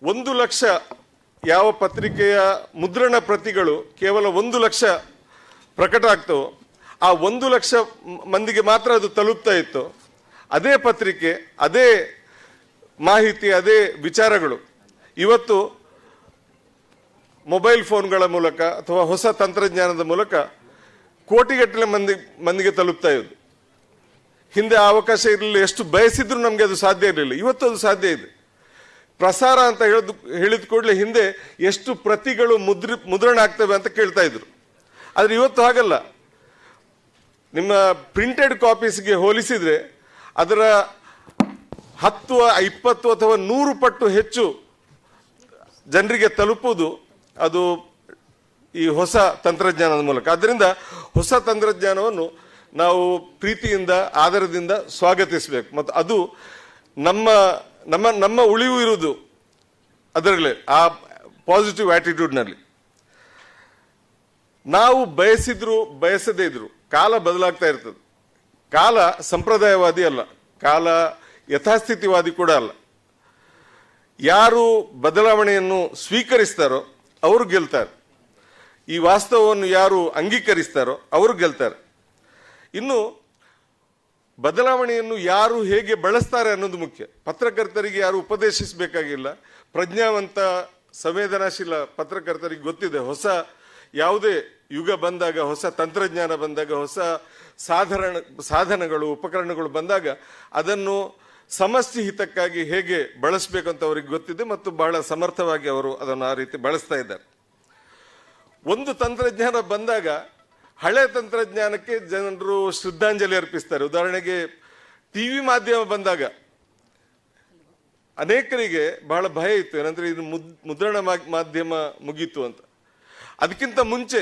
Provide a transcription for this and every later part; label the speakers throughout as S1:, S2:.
S1: 1 ಲಕ್ಷ ಯಾವ ಪತ್ರಿಕೆಯ ಮುದ್ರಣ ಪ್ರತಿಗಳು ಕೇವಲ 1 ಲಕ್ಷ ಪ್ರಕಟ ಆಗ್ತವೋ ಆ 1 ಲಕ್ಷ ಮಂದಿಗೆ ಮಾತ್ರ ಅದು ತಲುಪ್ತಾ ಇತ್ತು. ಅದೇ ಪತ್ರಿಕೆ, ಅದೇ ಮಾಹಿತಿ, ಅದೇ ವಿಚಾರಗಳು ಇವತ್ತು ಮೊಬೈಲ್ ಫೋನ್ಗಳ ಮೂಲಕ ಅಥವಾ ಹೊಸ ತಂತ್ರಜ್ಞಾನದ ಮೂಲಕ ಕೋಟಿಗಟ್ಟಲೆ ಮಂದಿಗೆ ತಲುಪ್ತಾ ಇದ್ದು. ಹಿಂದೆ ಆ ಅವಕಾಶ ಇರಲಿಲ್ಲ, ಎಷ್ಟು ಬಯಸಿದ್ರು ನಮಗೆ ಅದು ಸಾಧ್ಯ ಇರಲಿಲ್ಲ. ಇವತ್ತು ಅದು ಸಾಧ್ಯ ಇದೆ. ಪ್ರಸಾರ ಅಂತ ಹೇಳಿದ ಕೂಡಲೇ ಹಿಂದೆ ಎಷ್ಟು ಪ್ರತಿಗಳು ಮುದ್ರಣ ಆಗ್ತವೆ ಅಂತ ಕೇಳ್ತಾ ಇದ್ರು. ಆದರೆ ಇವತ್ತು ಹಾಗಲ್ಲ. ನಿಮ್ಮ ಪ್ರಿಂಟೆಡ್ ಕಾಪೀಸ್ಗೆ ಹೋಲಿಸಿದ್ರೆ ಅದರ 10, 20 ಅಥವಾ 100 ಪಟ್ಟು ಹೆಚ್ಚು ಜನರಿಗೆ ತಲುಪುವುದು ಅದು ಈ ಹೊಸ ತಂತ್ರಜ್ಞಾನದ ಮೂಲಕ. ಆದ್ದರಿಂದ ಹೊಸ ತಂತ್ರಜ್ಞಾನವನ್ನು ನಾವು ಪ್ರೀತಿಯಿಂದ, ಆದರದಿಂದ ಸ್ವಾಗತಿಸಬೇಕು. ಮತ್ತು ಅದು ನಮ್ಮ ನಮ್ಮ ನಮ್ಮ ಉಳಿವು ಇರುವುದು ಅದರಲ್ಲೇ, ಆ ಪಾಸಿಟಿವ್ ಆಟಿಟ್ಯೂಡ್ನಲ್ಲಿ. ನಾವು ಬಯಸಿದ್ರು ಬಯಸದೇ ಇದ್ರು ಕಾಲ ಬದಲಾಗ್ತಾ ಇರ್ತದೆ. ಕಾಲ ಸಂಪ್ರದಾಯವಾದಿ ಅಲ್ಲ, ಕಾಲ ಯಥಾಸ್ಥಿತಿವಾದಿ ಕೂಡ ಅಲ್ಲ. ಯಾರು ಬದಲಾವಣೆಯನ್ನು ಸ್ವೀಕರಿಸ್ತಾರೋ ಅವರು ಗೆಲ್ತಾರೆ. ಈ ವಾಸ್ತವವನ್ನು ಯಾರು ಅಂಗೀಕರಿಸ್ತಾರೋ ಅವರು ಗೆಲ್ತಾರೆ. ಇನ್ನು ಬದಲಾವಣೆಯನ್ನು ಯಾರು ಹೇಗೆ ಬಳಸ್ತಾರೆ ಅನ್ನೋದು ಮುಖ್ಯ. ಪತ್ರಕರ್ತರಿಗೆ ಯಾರು ಉಪದೇಶಿಸಬೇಕಾಗಿಲ್ಲ. ಪ್ರಜ್ಞಾವಂತ, ಸಂವೇದನಾಶೀಲ ಪತ್ರಕರ್ತರಿಗೆ ಗೊತ್ತಿದೆ, ಹೊಸ ಯಾವುದೇ ಯುಗ ಬಂದಾಗ, ಹೊಸ ತಂತ್ರಜ್ಞಾನ ಬಂದಾಗ, ಹೊಸ ಸಾಧನಗಳು, ಉಪಕರಣಗಳು ಬಂದಾಗ ಅದನ್ನು ಸಮಷ್ಟಿ ಹಿತಕ್ಕಾಗಿ ಹೇಗೆ ಬಳಸಬೇಕು ಅಂತ ಅವರಿಗೆ ಗೊತ್ತಿದೆ ಮತ್ತು ಬಹಳ ಸಮರ್ಥವಾಗಿ ಅವರು ಅದನ್ನು ಆ ರೀತಿ ಬಳಸ್ತಾ ಇದ್ದಾರೆ. ಒಂದು ತಂತ್ರಜ್ಞಾನ ಬಂದಾಗ ಹಳೆ ತಂತ್ರಜ್ಞಾನಕ್ಕೆ ಜನರು ಶ್ರದ್ಧಾಂಜಲಿ ಅರ್ಪಿಸ್ತಾರೆ. ಉದಾಹರಣೆಗೆ ಟಿವಿ ಮಾಧ್ಯಮ ಬಂದಾಗ ಅನೇಕರಿಗೆ ಬಹಳ ಭಯ ಇತ್ತು, ಏನಂದ್ರೆ ಇದು ಮುದ್ರಣ ಮಾಧ್ಯಮ ಮುಗೀತು ಅಂತ. ಅದಕ್ಕಿಂತ ಮುಂಚೆ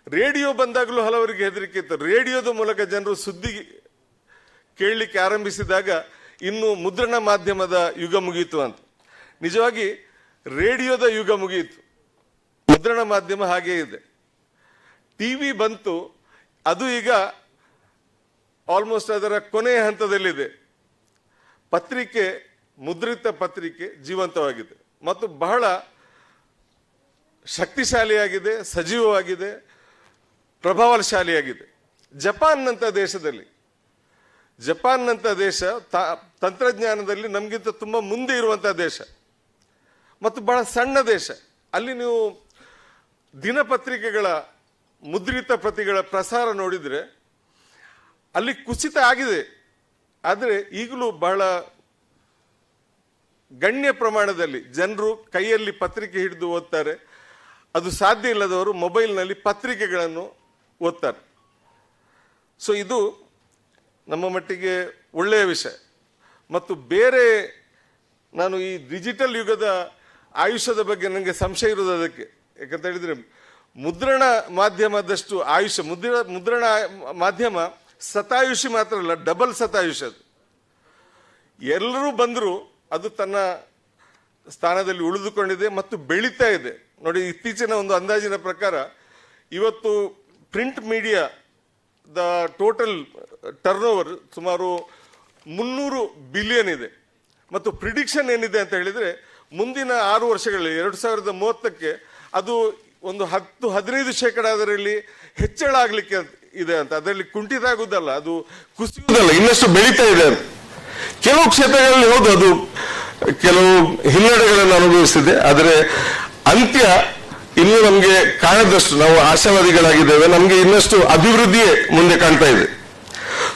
S1: ರೇಡಿಯೋ ಬಂದಾಗಲೂ ಹಲವರಿಗೆ ಹೆದರಿಕೆ ಇತ್ತು. ರೇಡಿಯೋದ ಮೂಲಕ ಜನರು ಸುದ್ದಿ ಕೇಳಲಿಕ್ಕೆ ಆರಂಭಿಸಿದಾಗ ಇನ್ನು ಮುದ್ರಣ ಮಾಧ್ಯಮದ ಯುಗ ಮುಗೀತು ಅಂತ. ನಿಜವಾಗಿ ರೇಡಿಯೋದ ಯುಗ ಮುಗಿಯಿತು, ಮುದ್ರಣ ಮಾಧ್ಯಮ ಹಾಗೇ ಇದೆ. ಟಿವಿ ಬಂತು, ಅದು ಈಗ ಆಲ್ಮೋಸ್ಟ್ ಅದರ ಕೊನೆಯ ಹಂತದಲ್ಲಿದೆ. ಪತ್ರಿಕೆ, ಮುದ್ರಿತ ಪತ್ರಿಕೆ ಜೀವಂತವಾಗಿದೆ ಮತ್ತು ಬಹಳ ಶಕ್ತಿಶಾಲಿಯಾಗಿದೆ, ಸಜೀವವಾಗಿದೆ, ಪ್ರಭಾವಶಾಲಿಯಾಗಿದೆ. ಜಪಾನ್ನಂಥ ದೇಶ ತಂತ್ರಜ್ಞಾನದಲ್ಲಿ ನಮಗಿಂತ ತುಂಬ ಮುಂದೆ ಇರುವಂಥ ದೇಶ ಮತ್ತು ಬಹಳ ಸಣ್ಣ ದೇಶ. ಅಲ್ಲಿ ನೀವು ದಿನಪತ್ರಿಕೆಗಳ ಮುದ್ರಿತ ಪ್ರತಿಗಳ ಪ್ರಸಾರ ನೋಡಿದರೆ ಅಲ್ಲಿ ಕುಸಿತ ಆಗಿದೆ. ಆದರೆ ಈಗಲೂ ಬಹಳ ಗಣ್ಯ ಪ್ರಮಾಣದಲ್ಲಿ ಜನರು ಕೈಯಲ್ಲಿ ಪತ್ರಿಕೆ ಹಿಡಿದು ಓದ್ತಾರೆ. ಅದು ಸಾಧ್ಯ ಇಲ್ಲದವರು ಮೊಬೈಲ್ನಲ್ಲಿ ಪತ್ರಿಕೆಗಳನ್ನು ಓದ್ತಾರೆ. ಸೊ ಇದು ನಮ್ಮ ಮಟ್ಟಿಗೆ ಒಳ್ಳೆಯ ವಿಷಯ. ಮತ್ತು ಬೇರೆ, ನಾನು ಈ ಡಿಜಿಟಲ್ ಯುಗದ ಆಯುಷ್ಯದ ಬಗ್ಗೆ ನನಗೆ ಸಂಶಯ ಇರೋದು ಅದಕ್ಕೆ. ಯಾಕಂತ ಹೇಳಿದರೆ ಮುದ್ರಣ ಮಾಧ್ಯಮದಷ್ಟು ಆಯುಷ್ಯ, ಮುದ್ರಣ ಮಾಧ್ಯಮ ಶತಾಯುಷಿ ಮಾತ್ರ ಅಲ್ಲ, ಡಬಲ್ ಶತಾಯುಷಿ. ಅದು ಎಲ್ಲರೂ ಬಂದರೂ ಅದು ತನ್ನ ಸ್ಥಾನದಲ್ಲಿ ಉಳಿದುಕೊಂಡಿದೆ ಮತ್ತು ಬೆಳೀತಾ ಇದೆ. ನೋಡಿ, ಇತ್ತೀಚಿನ ಒಂದು ಅಂದಾಜಿನ ಪ್ರಕಾರ ಇವತ್ತು ಪ್ರಿಂಟ್ ಮೀಡಿಯಾದ ಟೋಟಲ್ ಟರ್ನ್ ಓವರ್ ಸುಮಾರು 300 ಬಿಲಿಯನ್ ಇದೆ. ಮತ್ತು ಪ್ರಿಡಿಕ್ಷನ್ ಏನಿದೆ ಅಂತ ಹೇಳಿದರೆ ಮುಂದಿನ 6 ವರ್ಷಗಳಲ್ಲಿ 2030ಕ್ಕೆ ಅದು ಒಂದು 10-15% ಅದರಲ್ಲಿ ಹೆಚ್ಚಳ ಆಗಲಿಕ್ಕೆ ಇದೆ ಅಂತ. ಅದರಲ್ಲಿ ಕುಂಠಿತ ಆಗುವುದಲ್ಲ, ಅದು ಕುಸಿಯುವುದಲ್ಲ, ಇನ್ನಷ್ಟು ಬೆಳೀತಾ ಇದೆ ಅಂತ. ಕೆಲವು ಕ್ಷೇತ್ರಗಳಲ್ಲಿ ಹೌದು, ಅದು ಕೆಲವು ಹಿನ್ನಡೆಗಳನ್ನು ಅನುಭವಿಸಿದೆ. ಆದರೆ ಅಂತ್ಯ ಇನ್ನೂ ನಮಗೆ ಕಾಣದಷ್ಟು ನಾವು ಆಶಾವಾದಿಗಳಾಗಿದ್ದೇವೆ. ನಮಗೆ ಇನ್ನಷ್ಟು ಅಭಿವೃದ್ಧಿಯೇ ಮುಂದೆ ಕಾಣ್ತಾ ಇದೆ.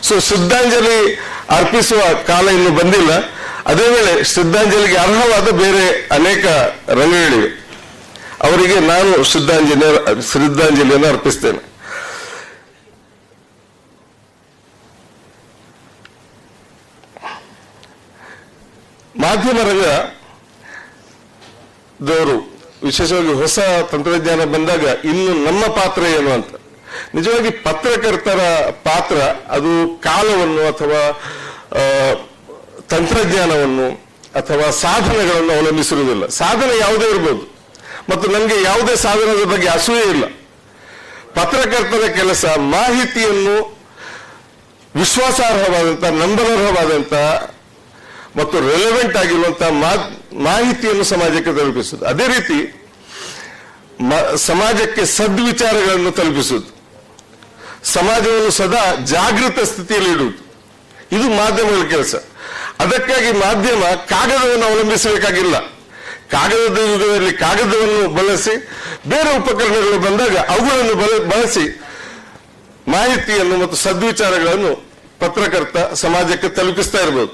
S1: ಸೊ ಶ್ರದ್ಧಾಂಜಲಿ ಅರ್ಪಿಸುವ ಕಾಲ ಇನ್ನು ಬಂದಿಲ್ಲ. ಅದೇ ವೇಳೆ ಶ್ರದ್ಧಾಂಜಲಿಗೆ ಅರ್ಹವಾದ ಬೇರೆ ಅನೇಕ ರಂಗಗಳಿವೆ. ಅವರಿಗೆ ನಾನು ಶ್ರದ್ಧಾಂಜಲಿಯನ್ನು ಅರ್ಪಿಸ್ತೇನೆ. ಮಾಧ್ಯಮ ರಂಗದವರು ವಿಶೇಷವಾಗಿ ಹೊಸ ತಂತ್ರಜ್ಞಾನ ಬಂದಾಗ ಇನ್ನು ನಮ್ಮ ಪಾತ್ರ ಏನು ಅಂತ. ನಿಜವಾಗಿ ಪತ್ರಕರ್ತರ ಪಾತ್ರ ಅದು ಕಾಲವನ್ನು ಅಥವಾ ತಂತ್ರಜ್ಞಾನವನ್ನು ಅಥವಾ ಸಾಧನಗಳನ್ನು ಅವಲಂಬಿಸಿರುವುದಿಲ್ಲ. ಸಾಧನ ಯಾವುದೇ ಇರಬಹುದು ಮತ್ತು ನಮಗೆ ಯಾವುದೇ ಸಾಧನದ ಬಗ್ಗೆ ಅಸೂಯೆ ಇಲ್ಲ. ಪತ್ರಕರ್ತರ ಕೆಲಸ ಮಾಹಿತಿಯನ್ನು ವಿಶ್ವಾಸಾರ್ಹವಾದಂಥ, ನಂಬಲರ್ಹವಾದಂಥ ಮತ್ತು ರೆಲೆವೆಂಟ್ ಆಗಿರುವಂತಹ ಮಾಹಿತಿಯನ್ನು ಸಮಾಜಕ್ಕೆ ತಲುಪಿಸುವುದು. ಅದೇ ರೀತಿ ಸಮಾಜಕ್ಕೆ ಸದ್ವಿಚಾರಗಳನ್ನು ತಲುಪಿಸುವುದು, ಸಮಾಜವನ್ನು ಸದಾ ಜಾಗೃತ ಸ್ಥಿತಿಯಲ್ಲಿ ಇಡುವುದು, ಇದು ಮಾಧ್ಯಮಗಳ ಕೆಲಸ. ಅದಕ್ಕಾಗಿ ಮಾಧ್ಯಮ ಕಾಗದವನ್ನು ಅವಲಂಬಿಸಬೇಕಾಗಿಲ್ಲ. ಕಾಗದದ ಯುಗದಲ್ಲಿ ಕಾಗದವನ್ನು ಬಳಸಿ, ಬೇರೆ ಉಪಕರಣಗಳು ಬಂದಾಗ ಅವುಗಳನ್ನು ಬಳಸಿ ಮಾಹಿತಿಯನ್ನು ಮತ್ತು ಸದ್ವಿಚಾರಗಳನ್ನು ಪತ್ರಕರ್ತ ಸಮಾಜಕ್ಕೆ ತಲುಪಿಸ್ತಾ ಇರಬಹುದು.